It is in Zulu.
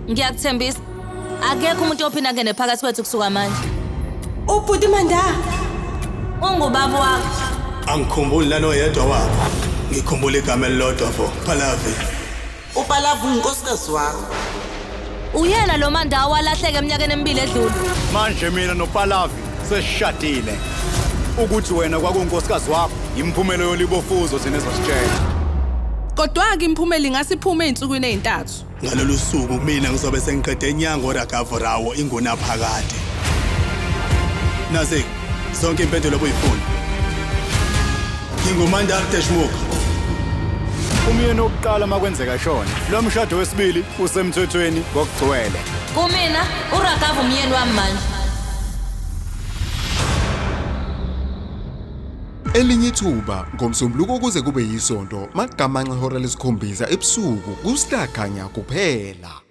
Ngiyakuthembisa. Akekho umuntu ophinda ngene phakathi kwethu kusuka manje. Ubhuti Manda. Ungubaba wakho. Angikhumbuli lanoyedwa wabo. Ngikhumbula igama elilodwa vo, Phalavi. uPalavu unkosikazi wakho. Uyena lo Manda walahleka eminyakeni emibili edlule. Manje mina noPalavi sesishadile. Ukuthi wena kwakunkosikazi wakho, imphumelo yolibofuzo thina ezositshela. Kodwa-ke imphumela ingasiphume ey'nsukwini ey'ntathu. Ngalolu suku mina ngizobe sengiqede inyango ragavurawo ingunaphakade. Nazi, zonke impendulo obuyifuna. Ngingumanda Deshmukh. Umyeni wokuqala makwenzeka shona. Lo mshado wesibili usemthethweni ngokugcwele. Kumina uRagava umyeni wami manje. Elinye ithuba ngomsombuluko kuze kube yisonto magamanxe ihora lesikhombisa ebusuku kusihlakanya kuphela.